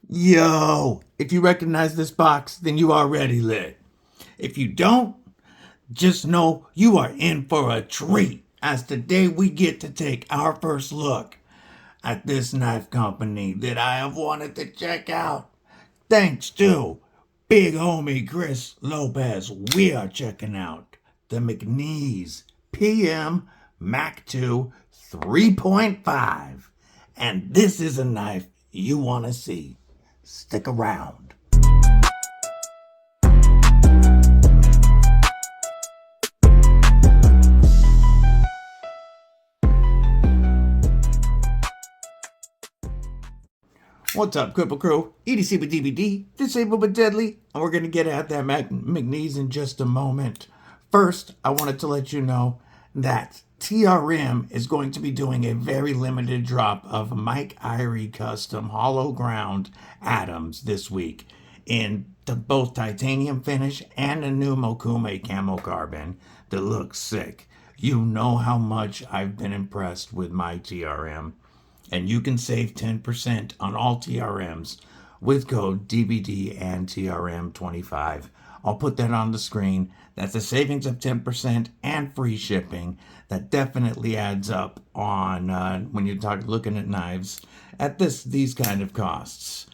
Yo, if you recognize this box, then you already lit. If you don't, just know you are in for a treat, as today we get to take our first look at this knife company that I have wanted to check out. Thanks to Big Homie Chris Lopez, we are checking out the McNees PM Mac 2 3.5. And this is a knife you want to see. Stick around. What's up, Kripple Krew? EDC with DBD, disabled but deadly, and we're going to get at that McNees in just a moment. First, I wanted to let you know that TRM is going to be doing a very limited drop of Mike Irie custom hollow ground atoms this week in both titanium finish and a new Mokume camo carbon that looks sick. You know how much I've been impressed with my TRM. And you can save 10% on all TRMs with code DBD and TRM25. I'll put that on the screen. That's a savings of 10% and free shipping. That definitely adds up on when you're looking at knives at these kind of costs.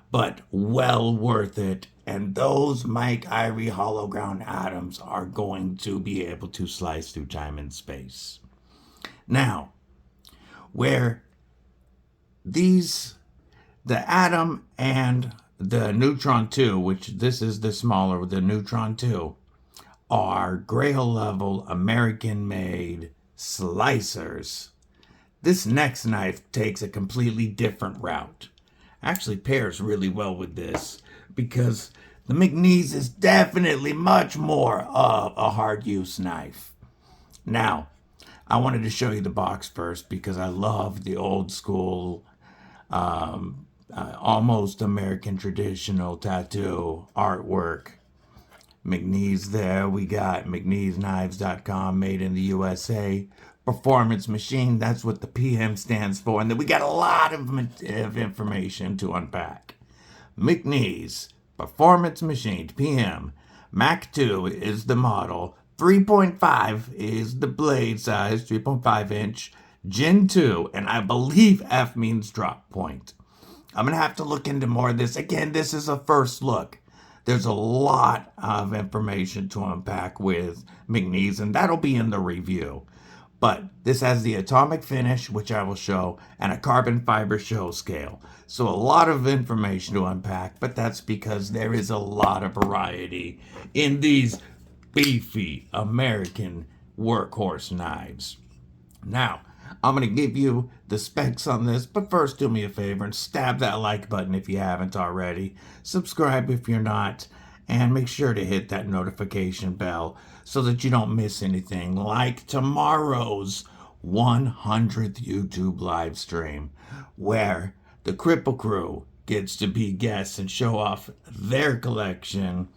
But well worth it. And those Mike Irie hollow ground atoms are going to be able to slice through time and space. Now, where the Atom and the Neutron 2, which this is the smaller, the Neutron 2, are Grail level American made slicers. This next knife takes a completely different route. Actually pairs really well with this because the McNees is definitely much more of a hard use knife. Now, I wanted to show you the box first because I love the old school almost American traditional tattoo artwork. McNees there. We got McNeesKnives.com, made in the USA. Performance machine, that's what the PM stands for. And then we got a lot of information to unpack. McNees, performance machine, PM. Mac 2 is the model. 3.5 is the blade size, 3.5 inch. Gen 2, and I believe F means drop point. I'm going to have to look into more of this. Again, this is a first look. There's a lot of information to unpack with McNees, and that'll be in the review. But this has the atomic finish, which I will show, and a carbon fiber show scale. So a lot of information to unpack, but that's because there is a lot of variety in these beefy American workhorse knives. Now, I'm going to give you the specs on this, but first do me a favor and stab that like button if you haven't already. Subscribe if you're not, and make sure to hit that notification bell so that you don't miss anything like tomorrow's 100th YouTube live stream, where the Kripple Krew gets to be guests and show off their collection,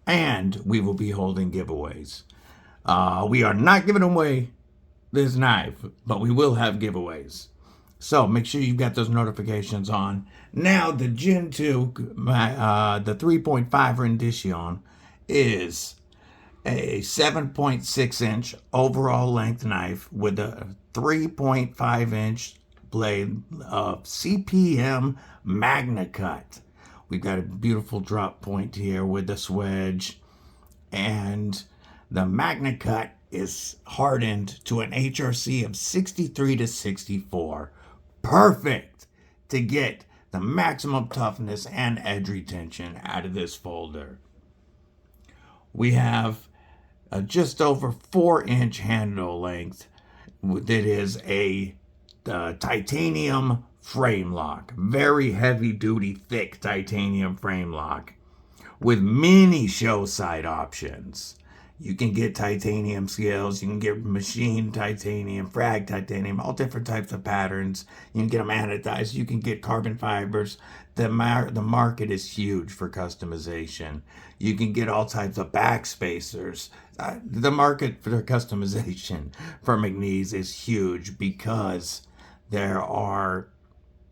and we will be holding giveaways. We are not giving away this knife, but we will have giveaways. So make sure you've got those notifications on. Now the Gen 2, the 3.5 rendition is a 7.6 inch overall length knife with a 3.5 inch blade of CPM MagnaCut. We've got a beautiful drop point here with the swedge, and the MagnaCut is hardened to an HRC of 63 to 64. Perfect to get the maximum toughness and edge retention out of this folder. We have a just over 4-inch handle length that is a titanium frame lock. Very heavy duty, thick titanium frame lock with many show side options. You can get titanium scales, you can get machined titanium, frag titanium, all different types of patterns. You can get them anodized, you can get carbon fibers. The market is huge for customization. You can get all types of backspacers. The market for customization for McNees is huge because there are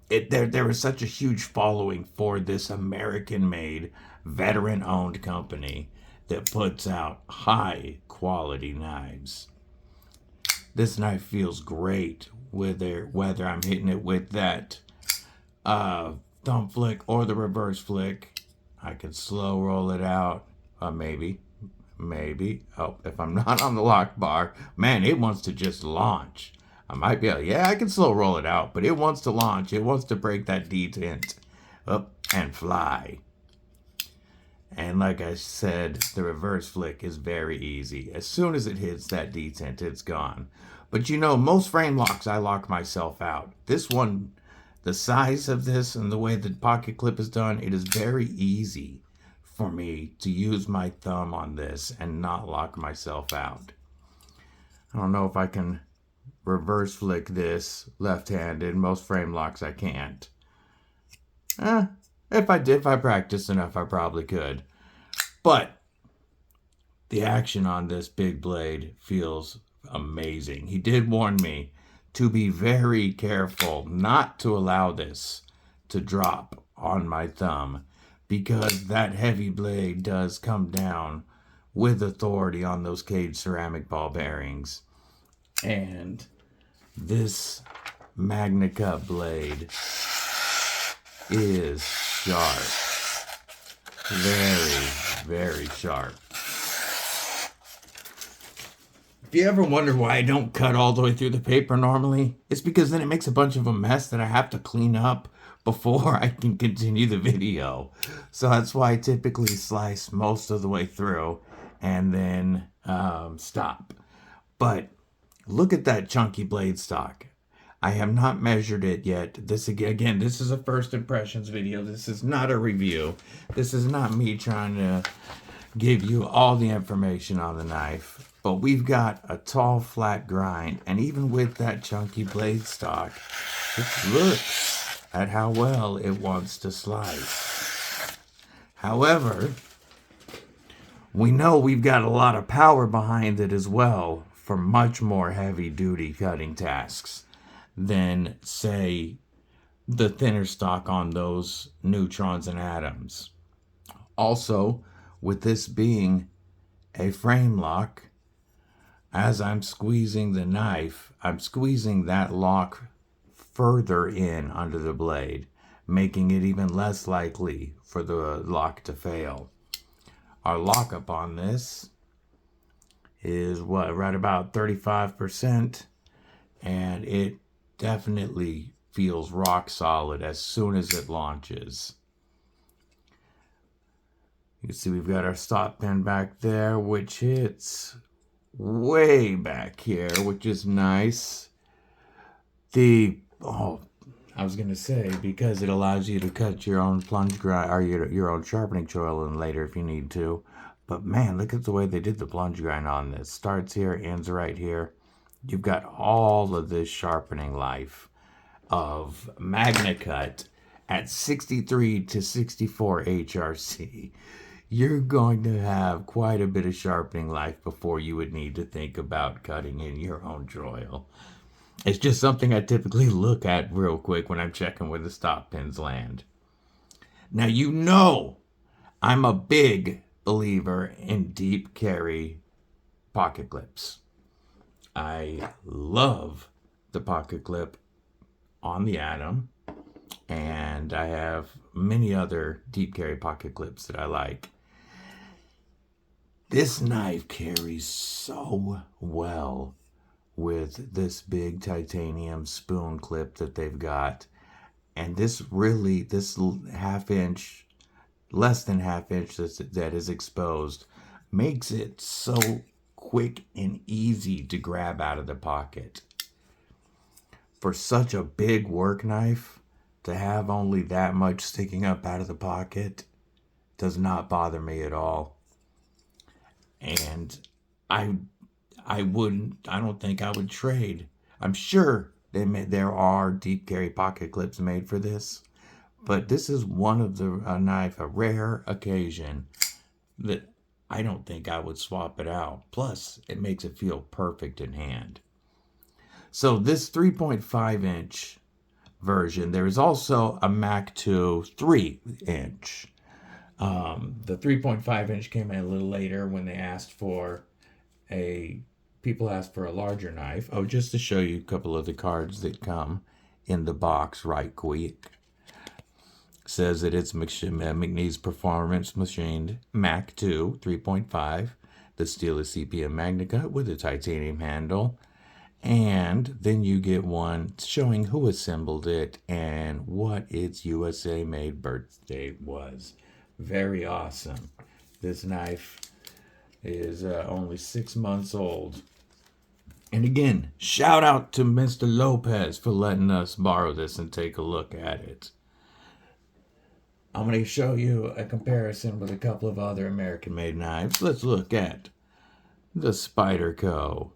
there is such a huge following for this American-made, veteran-owned company that puts out high-quality knives. This knife feels great whether I'm hitting it with that thumb flick or the reverse flick. I can slow roll it out. Maybe. Oh, if I'm not on the lock bar, man, it wants to just launch. I might be able, yeah, I can slow roll it out, but it wants to launch. It wants to break that detent up and fly. And like I said, the reverse flick is very easy. As soon as it hits that detent, it's gone. But you know, most frame locks, I lock myself out. This one, the size of this and the way the pocket clip is done, it is very easy for me to use my thumb on this and not lock myself out. I don't know if I can reverse flick this left-handed. Most frame locks I can't. If I practiced enough, I probably could. But the action on this big blade feels amazing. He did warn me to be very careful not to allow this to drop on my thumb, because that heavy blade does come down with authority on those cage ceramic ball bearings. And this MagnaCut blade is sharp. Very, very sharp. If you ever wonder why I don't cut all the way through the paper normally, it's because then it makes a bunch of a mess that I have to clean up before I can continue the video. So that's why I typically slice most of the way through and then stop. But look at that chunky blade stock. I have not measured it yet. This again, this is a first impressions video. This is not a review. This is not me trying to give you all the information on the knife. But we've got a tall, flat grind. And even with that chunky blade stock, just look at how well it wants to slice. However, we know we've got a lot of power behind it as well for much more heavy-duty cutting tasks than, say, the thinner stock on those neutrons and atoms. Also, with this being a frame lock, as I'm squeezing the knife, I'm squeezing that lock further in under the blade, making it even less likely for the lock to fail. Our lockup on this is right about 35%, and it definitely feels rock solid as soon as it launches. You can see we've got our stop pin back there, which hits way back here, which is nice. I was gonna say, because it allows you to cut your own plunge grind or your own sharpening choil in later if you need to. But man, look at the way they did the plunge grind on this. Starts here, ends right here. You've got all of this sharpening life of MagnaCut at 63 to 64 HRC. You're going to have quite a bit of sharpening life before you would need to think about cutting in your own choil. It's just something I typically look at real quick when I'm checking where the stop pins land. Now, you know I'm a big believer in deep carry pocket clips. I love the pocket clip on the Atom, and I have many other deep carry pocket clips that I like. This knife carries so well with this big titanium spoon clip that they've got. And this half inch, less than half inch that is exposed, makes it so quick and easy to grab out of the pocket. For such a big work knife, to have only that much sticking up out of the pocket does not bother me at all. And I don't think I would trade. I'm sure there are deep carry pocket clips made for this, but this is one of a rare occasion that I don't think I would swap it out. Plus, it makes it feel perfect in hand. So this 3.5 inch version. There is also a Mac 2 3-inch. The 3.5-inch came in a little later when they asked for people asked for a larger knife. Oh, just to show you a couple of the cards that come in the box right quick. Says that it's McNees Performance Machined Mac 2 3.5. The steel is CPM Magnica with a titanium handle. And then you get one showing who assembled it and what its USA made birthday was. Very awesome. This knife is only 6 months old. And again, shout out to Mr. Lopez for letting us borrow this and take a look at it. I'm going to show you a comparison with a couple of other American-made knives. Let's look at the Spyderco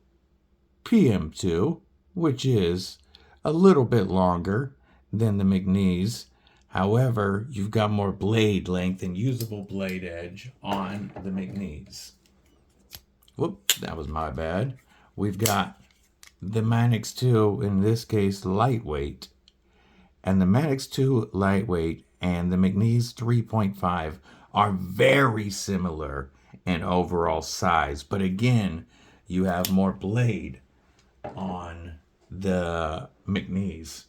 PM2, which is a little bit longer than the McNees. However, you've got more blade length and usable blade edge on the McNees. Whoop, that was my bad. We've got the Manix 2, in this case, lightweight. And the Manix 2 lightweight and the McNees 3.5 are very similar in overall size. But again, you have more blade on the McNees.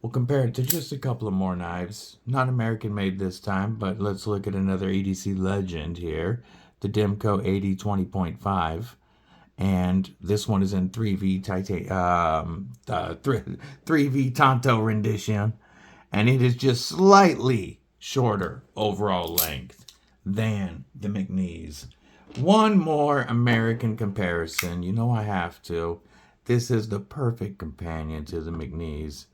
We'll compare it to just a couple of more knives. Not American made this time, but let's look at another EDC legend here. The Demco 80 20.5. And this one is in 3V 3V Tonto rendition. And it is just slightly shorter overall length than the McNees. One more American comparison. You know I have to. This is the perfect companion to the McNees.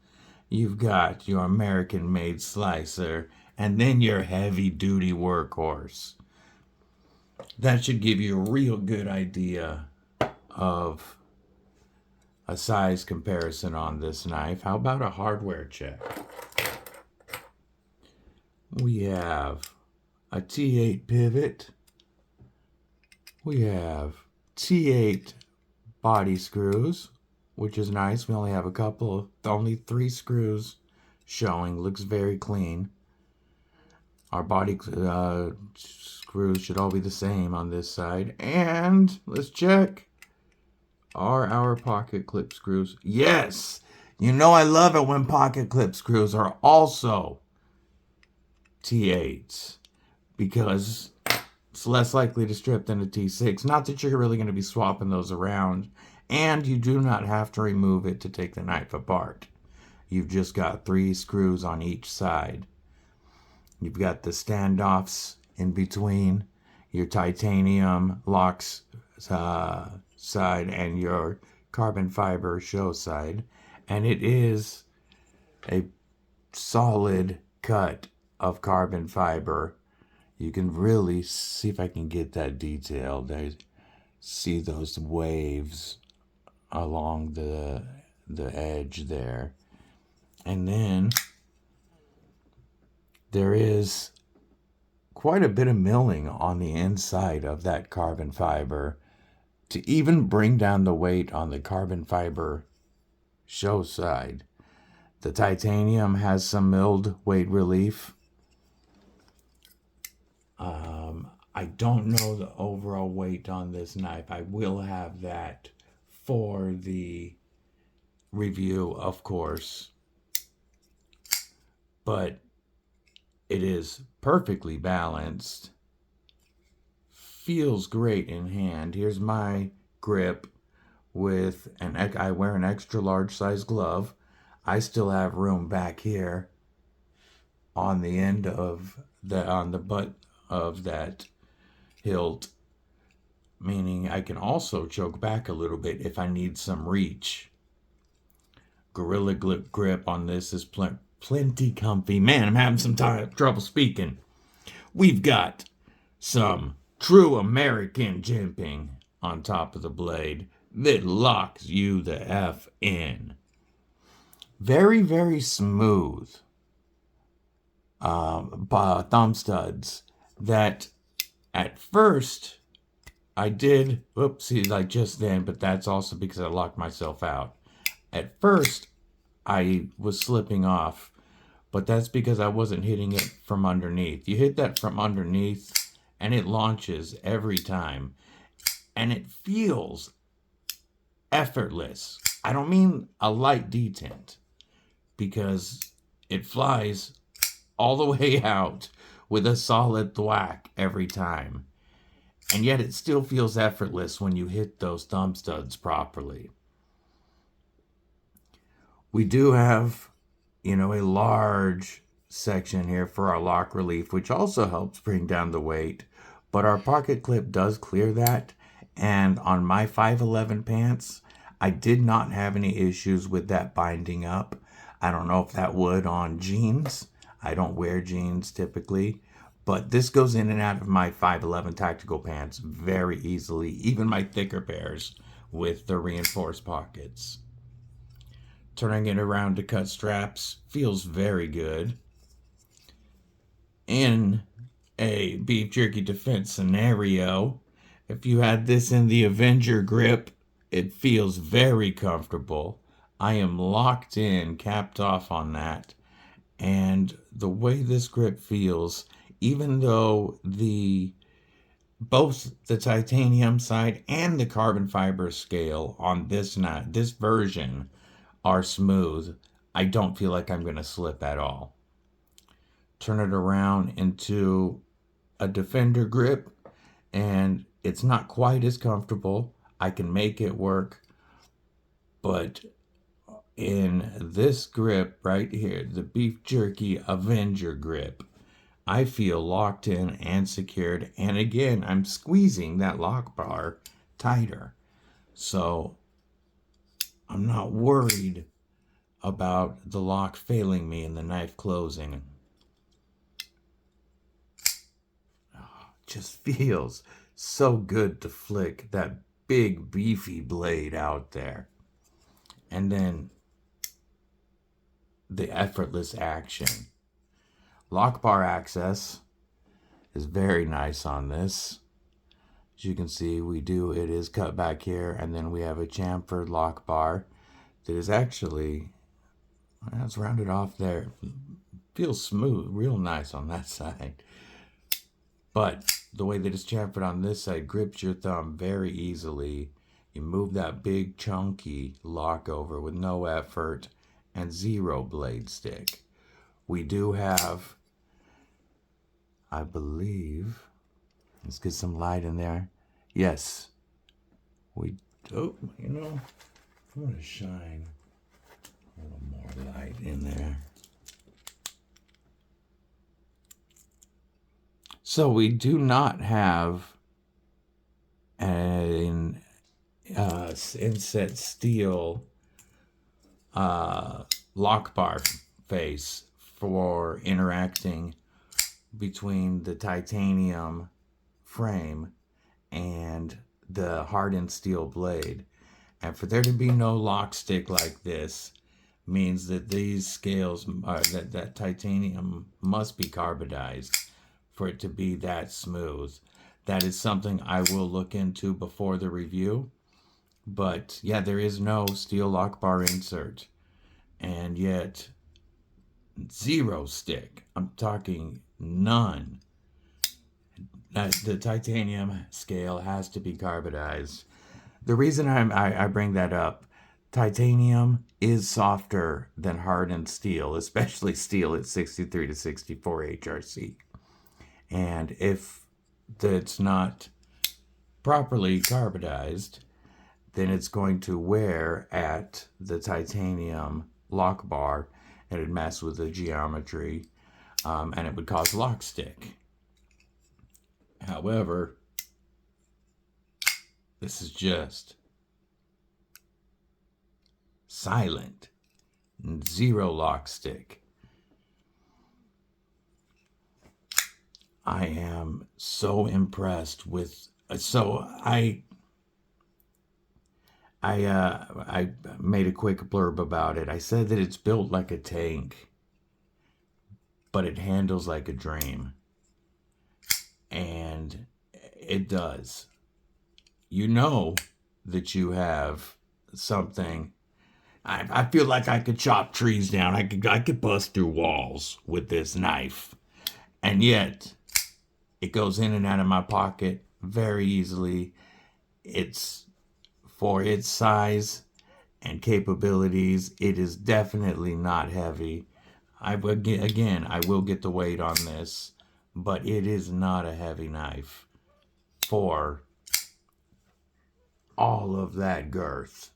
You've got your American-made slicer and then your heavy-duty workhorse. That should give you a real good idea of a size comparison on this knife. How about a hardware check? We have a T8 pivot. We have T8 body screws, which is nice. We only have only 3 screws showing. Looks very clean. Our body screws should all be the same on this side. And let's check. Are our pocket clip screws? Yes! You know I love it when pocket clip screws are also T8s, because it's less likely to strip than a T6. Not that you're really going to be swapping those around, and you do not have to remove it to take the knife apart. You've just got 3 screws on each side. You've got the standoffs in between, your titanium locks side and your carbon fiber show side, and it is a solid cut of carbon fiber. You can really see, if I can get that detailed, see those waves along the edge there. And then there is quite a bit of milling on the inside of that carbon fiber to even bring down the weight on the carbon fiber show side. The titanium has some milled weight relief. I don't know the overall weight on this knife. I will have that for the review, of course. But it is perfectly balanced. Feels great in hand. Here's my grip with I wear an extra large size glove. I still have room back here on the end of on the butt of that hilt, meaning I can also choke back a little bit if I need some reach. Gorilla grip on this is plenty comfy. Man, I'm having some trouble speaking. We've got some true American jimping on top of the blade that locks you the F in. Very, very smooth thumb studs that at first I did, whoopsie, like just then, but that's also because I locked myself out. At first, I was slipping off, but that's because I wasn't hitting it from underneath. You hit that from underneath and it launches every time, and it feels effortless. I don't mean a light detent, because it flies all the way out with a solid thwack every time. And yet it still feels effortless when you hit those thumb studs properly. We do have, a large section here for our lock relief, which also helps bring down the weight. But our pocket clip does clear that. And on my 511 pants, I did not have any issues with that binding up. I don't know if that would on jeans. I don't wear jeans typically. But this goes in and out of my 511 tactical pants very easily. Even my thicker pairs with the reinforced pockets. Turning it around to cut straps feels very good. In a beef jerky defense scenario, if you had this in the Avenger grip, it feels very comfortable. I am locked in, capped off on that. And the way this grip feels, even though both the titanium side and the carbon fiber scale on this version are smooth, I don't feel like I'm going to slip at all. Turn it around into a Defender grip, and it's not quite as comfortable. I can make it work, but in this grip right here, the Beef Jerky Avenger grip, I feel locked in and secured, and again, I'm squeezing that lock bar tighter. So I'm not worried about the lock failing me and the knife closing. Oh, just feels so good to flick that big beefy blade out there. And then the effortless action. Lock bar access is very nice on this. As you can see, it is cut back here, and then we have a chamfered lock bar that is actually, it's rounded off there. Feels smooth, real nice on that side. But the way that it's chamfered on this side grips your thumb very easily. You move that big chunky lock over with no effort and zero blade stick. We do have, I believe, let's get some light in there. Yes, we do. I'm going to shine a little more light in there. So we do not have an inset steel lock bar face for interacting between the titanium frame and the hardened steel blade. And for there to be no lock stick like this means that these scales, that titanium must be carbonized for it to be that smooth. That is something I will look into before the review. But yeah, there is no steel lock bar insert. And yet, zero stick. I'm talking none. The titanium scale has to be carbonized. The reason I bring that up, titanium is softer than hardened steel, especially steel at 63 to 64 HRC. And if it's not properly carbonized, then it's going to wear at the titanium lock bar, and it'd mess with the geometry, and it would cause lock stick. However, this is just silent, zero lock stick. I am so impressed with, I made a quick blurb about it. I said that it's built like a tank, but it handles like a dream. And it does. You know that you have something. I feel like I could chop trees down. I could bust through walls with this knife. And yet, it goes in and out of my pocket very easily. It's, for its size and capabilities, it is definitely not heavy. I will get the weight on this, but it is not a heavy knife for all of that girth.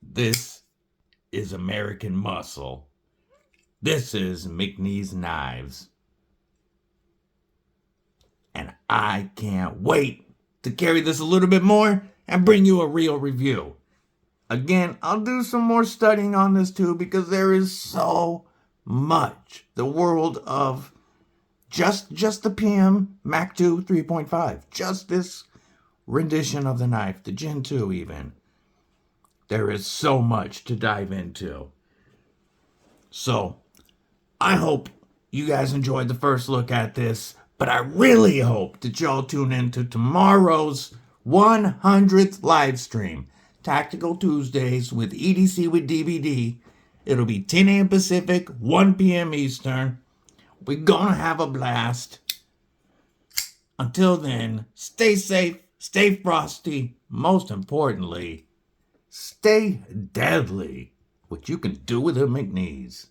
This is American muscle. This is McNees Knives. And I can't wait to carry this a little bit more and bring you a real review. Again, I'll do some more studying on this too, because there is so much. The world of just the PM Mac 2 3.5. Just this rendition of the knife, the Gen 2 even. There is so much to dive into. So, I hope you guys enjoyed the first look at this, but I really hope that y'all tune into tomorrow's 100th live stream, Tactical Tuesdays with EDC with DBD. It'll be 10 a.m. Pacific, 1 p.m. Eastern. We're gonna have a blast. Until then, stay safe, stay frosty, most importantly, stay deadly, which you can do with a McNees.